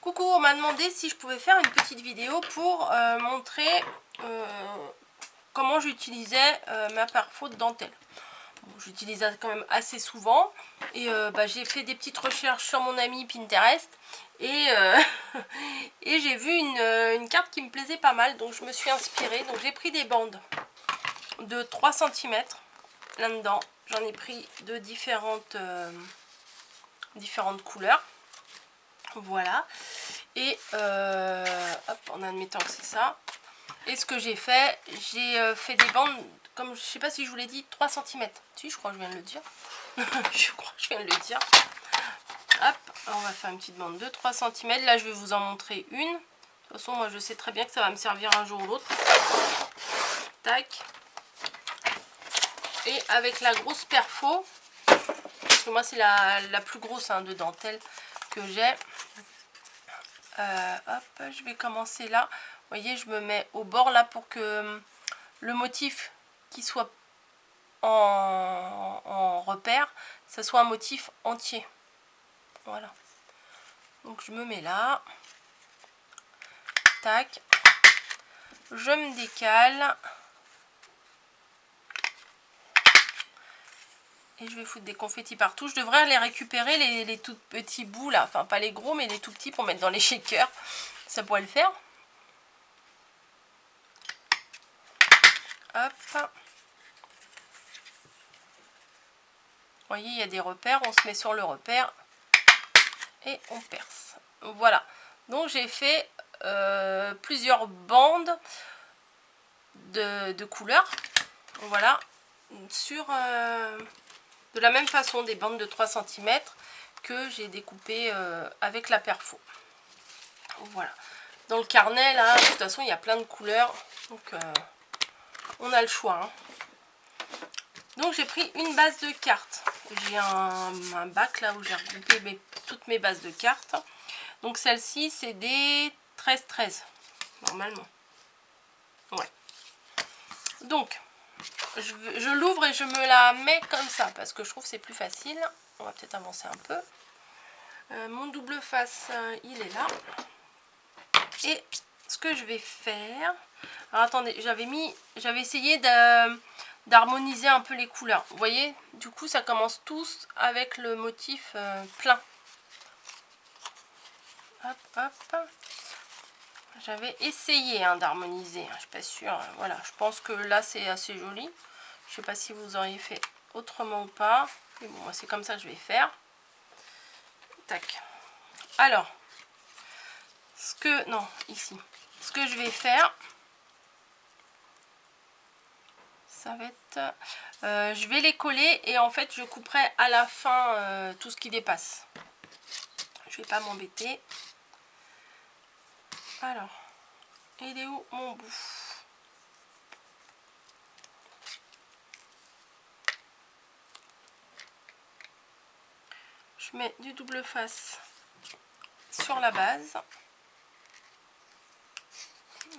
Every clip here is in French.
Coucou, on m'a demandé si je pouvais faire une petite vidéo pour montrer comment j'utilisais ma perfo de dentelle. Bon, j'utilise quand même assez souvent et j'ai fait des petites recherches sur mon ami Pinterest et, et j'ai vu une carte qui me plaisait pas mal, donc je me suis inspirée. Donc j'ai pris des bandes de 3 cm là-dedans. J'en ai pris de différentes couleurs. Voilà. Et hop, en admettant que c'est ça. Et ce que j'ai fait des bandes, comme je sais pas si je vous l'ai dit, 3 cm. Si, je crois que je viens de le dire. Je crois que je viens de le dire. Hop, on va faire une petite bande de 3 cm. Là, je vais vous en montrer une. De toute façon, moi, je sais très bien que ça va me servir un jour ou l'autre. Tac. Et avec la grosse perfo, parce que moi, c'est la plus grosse de dentelle que j'ai. Hop, je vais commencer là. Vous voyez, je me mets au bord là pour que le motif qui soit en repère, ça soit un motif entier. Voilà. Donc je me mets là. Tac. Je me décale. Et je vais foutre des confettis partout. Je devrais les récupérer, les tout petits bouts là. Enfin, pas les gros, mais les tout petits pour mettre dans les shakers. Ça pourrait le faire. Hop. Vous voyez, il y a des repères. On se met sur le repère. Et on perce. Voilà. Donc j'ai fait plusieurs bandes de couleurs. Voilà. Sur de la même façon, des bandes de 3 cm que j'ai découpées avec la perfo. Voilà. Dans le carnet, là, de toute façon, il y a plein de couleurs. Donc, on a le choix. Hein. Donc, j'ai pris une base de cartes. J'ai un bac, là, où j'ai regroupé toutes mes bases de cartes. Donc, celle-ci, c'est des 13-13, normalement. Ouais. Donc, je l'ouvre et je me la mets comme ça, parce que je trouve que c'est plus facile. On va peut-être avancer un peu. Mon double face, il est là. Et ce que je vais faire... Alors attendez, j'avais essayé d'harmoniser un peu les couleurs. Vous voyez, du coup ça commence tous avec le motif plein. Hop, hop. J'avais essayé d'harmoniser, je suis pas sûre. Voilà, je pense que là c'est assez joli. Je sais pas si vous auriez fait autrement ou pas. Mais bon, moi c'est comme ça que je vais faire. Tac. Alors, ici. Ce que je vais faire, ça va être... je vais les coller et en fait je couperai à la fin tout ce qui dépasse. Je vais pas m'embêter. Alors, il est où mon bout? Je mets du double face sur la base.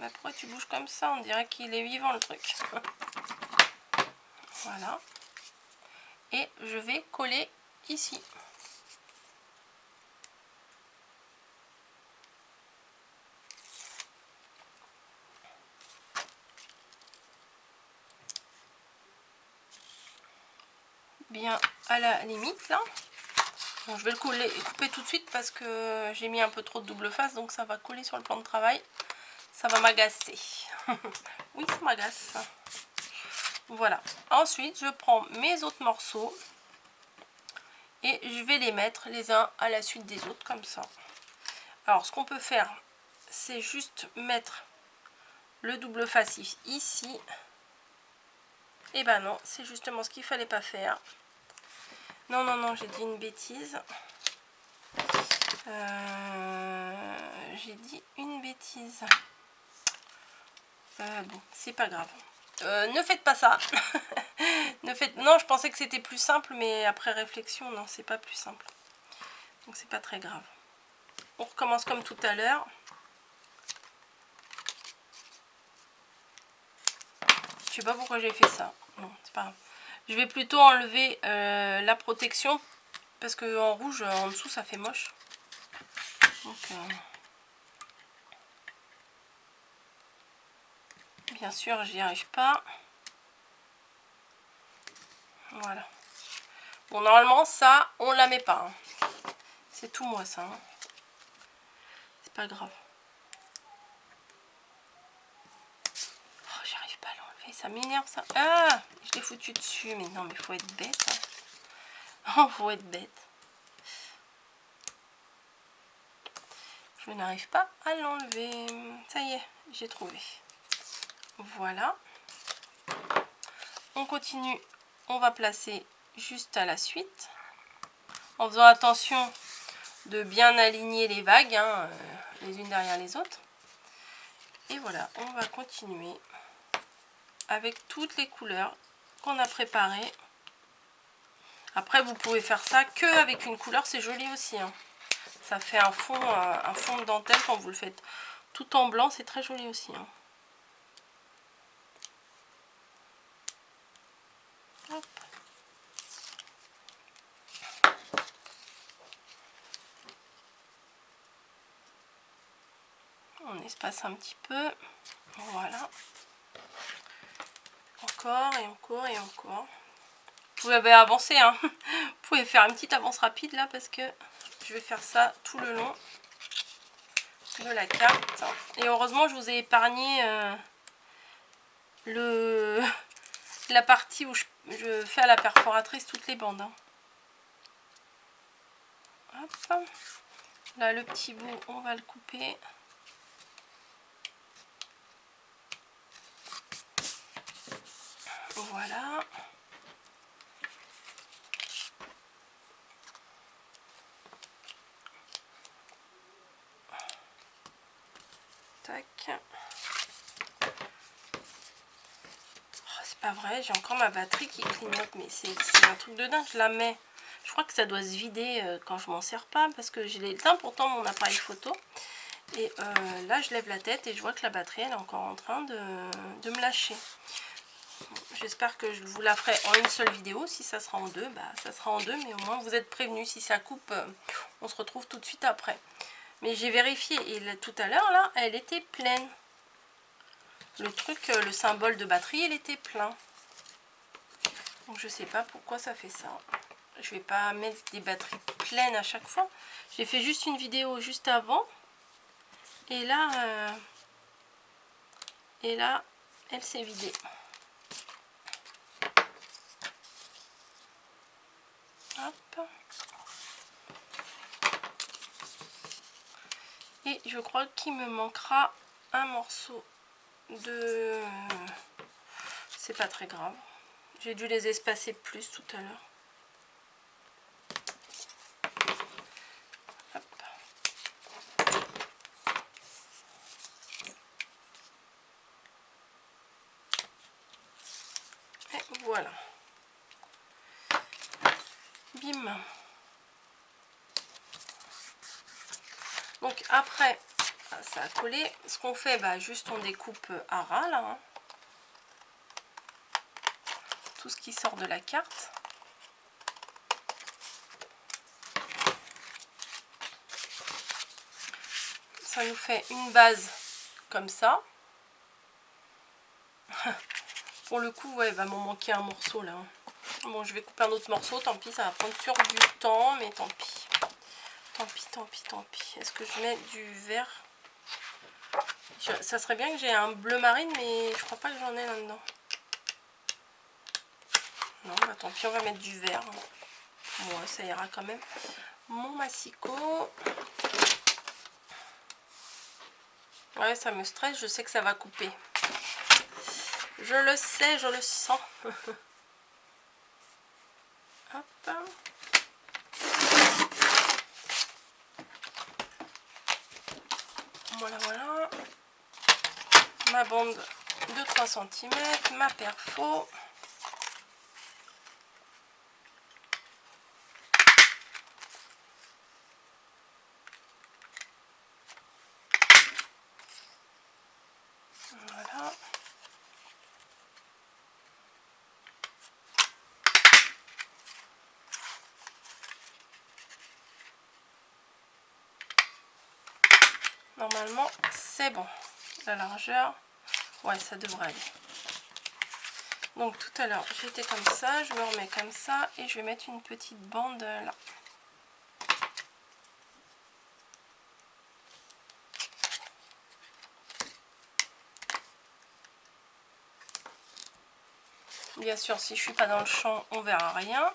Mais pourquoi tu bouges comme ça? On dirait qu'il est vivant le truc. Voilà. Et je vais coller ici. Bien à la limite là. Bon, je vais le couper tout de suite parce que j'ai mis un peu trop de double face, donc ça va coller sur le plan de travail. Ça va m'agacer. Oui, ça m'agace. Voilà. Ensuite, je prends mes autres morceaux et je vais les mettre les uns à la suite des autres, comme ça. Alors, ce qu'on peut faire, c'est juste mettre le double face ici. Et ben non, c'est justement ce qu'il fallait pas faire. Non, non, non, j'ai dit une bêtise. J'ai dit une bêtise. Bon, c'est pas grave. Ne faites pas ça. Non, je pensais que c'était plus simple, mais après réflexion, non, c'est pas plus simple. Donc c'est pas très grave. On recommence comme tout à l'heure. Je sais pas pourquoi j'ai fait ça. Non, c'est pas grave. Je vais plutôt enlever la protection parce que en rouge, en dessous, ça fait moche. Donc Bien sûr, j'y arrive pas. Voilà. Bon, normalement, ça, on la met pas. Hein. C'est tout moi, ça. Hein. C'est pas grave. Oh, j'arrive pas à l'enlever. Ça m'énerve, ça. Ah, je l'ai foutu dessus. Mais non, mais faut être bête. Hein. Oh, faut être bête. Je n'arrive pas à l'enlever. Ça y est, j'ai trouvé. Voilà. On continue. On va placer juste à la suite. En faisant attention de bien aligner les vagues, hein, les unes derrière les autres. Et voilà, on va continuer avec toutes les couleurs qu'on a préparées. Après, vous pouvez faire ça que avec une couleur, c'est joli aussi. Hein. Ça fait un fond de dentelle quand vous le faites tout en blanc, c'est très joli aussi. Hein. Hop. On espace un petit peu. Voilà. Encore et encore et encore. Vous pouvez avancer, hein. Vous pouvez faire une petite avance rapide là parce que je vais faire ça tout le long de la carte. Et heureusement, je vous ai épargné la partie où je fais à la perforatrice toutes les bandes. Hein. Hop. Là, le petit bout, on va le couper. Voilà. Tac. Oh, c'est pas vrai, j'ai encore ma batterie qui clignote, mais c'est un truc de dingue. Je la mets. Je crois que ça doit se vider quand je m'en sers pas parce que j'ai éteint pourtant mon appareil photo. Et là, je lève la tête et je vois que la batterie, elle est encore en train de me lâcher. J'espère que je vous la ferai en une seule vidéo. Si ça sera en deux, bah ça sera en deux. Mais au moins, vous êtes prévenus. Si ça coupe, on se retrouve tout de suite après. Mais j'ai vérifié. Et là, tout à l'heure, là, elle était pleine. Le truc, le symbole de batterie, il était plein. Donc, je sais pas pourquoi ça fait ça. Je vais pas mettre des batteries pleines à chaque fois. J'ai fait juste une vidéo juste avant. Et là, elle s'est vidée. Hop. Et je crois qu'il me manquera un morceau de... C'est pas très grave. J'ai dû les espacer plus tout à l'heure. Et voilà. Bim. Donc après, ça a collé. Ce qu'on fait, bah, juste on découpe à ras là. Hein. Tout ce qui sort de la carte. Ça nous fait une base comme ça. Pour le coup, ouais, il va m'en manquer un morceau là. Bon, je vais couper un autre morceau, tant pis, ça va prendre sur du temps, mais tant pis. Tant pis, tant pis, tant pis. Est-ce que je mets du vert? Ça serait bien que j'ai un bleu marine, mais je crois pas que j'en ai là-dedans. Non, bah tant pis, on va mettre du vert. Bon, ça ira quand même. Mon massicot. Ouais, ça me stresse, je sais que ça va couper. Je le sais, je le sens. Hop. Voilà, voilà. Ma bande de 3 cm, ma perfo. Voilà. Normalement, c'est bon. La largeur, Ouais, ça devrait aller. Donc tout à l'heure j'étais comme ça, je me remets comme ça et je vais mettre une petite bande là. Bien sûr, si je suis pas dans le champ, on verra rien.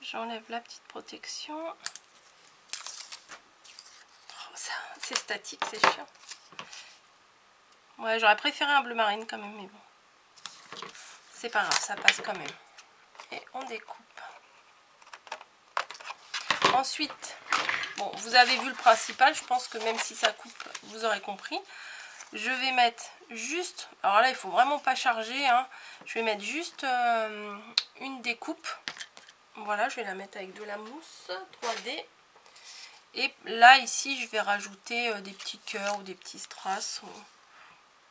J'enlève la petite protection. Oh, ça, c'est statique, c'est chiant. Ouais, j'aurais préféré un bleu marine quand même, mais bon. C'est pas grave, ça passe quand même. Et on découpe. Ensuite, bon, vous avez vu le principal, je pense que même si ça coupe, vous aurez compris. Je vais mettre juste, alors là il faut vraiment pas charger, hein. Je vais mettre juste une découpe. Voilà, je vais la mettre avec de la mousse 3D. Et là ici je vais rajouter des petits cœurs ou des petits strass.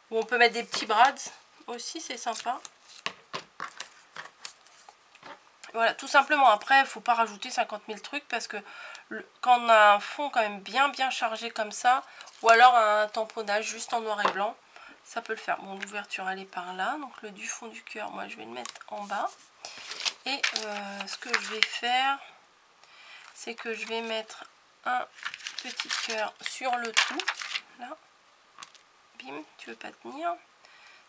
Ou on peut mettre des petits brads aussi, c'est sympa. Voilà, tout simplement. Après, il ne faut pas rajouter 50 000 trucs parce que quand on a un fond quand même bien chargé comme ça, ou alors un tamponnage juste en noir et blanc, ça peut le faire. Bon, l'ouverture elle est par là, donc le du fond du cœur, moi je vais le mettre en bas. Et ce que je vais faire, c'est que je vais mettre un petit cœur sur le trou, là. Bim, tu veux pas tenir,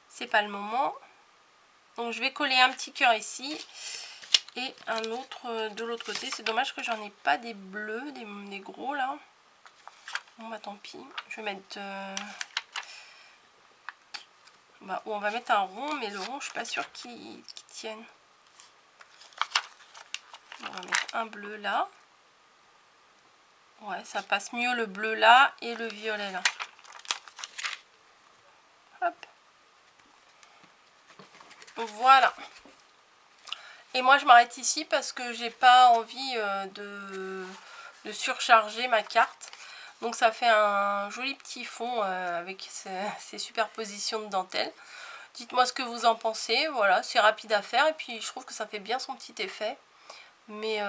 c'est pas le moment. Donc je vais coller un petit cœur ici. Et un autre de l'autre côté. C'est dommage que j'en ai pas des bleus, des gros là. Bon bah tant pis. Je vais mettre... Bah, on va mettre un rond, mais le rond je suis pas sûre qu'il tienne. On va mettre un bleu là. Ouais, ça passe mieux le bleu là et le violet là. Hop. Voilà. Et moi je m'arrête ici parce que j'ai pas envie de surcharger ma carte. Donc ça fait un joli petit fond avec ces superpositions de dentelle. Dites-moi ce que vous en pensez. Voilà, c'est rapide à faire et puis je trouve que ça fait bien son petit effet. Mais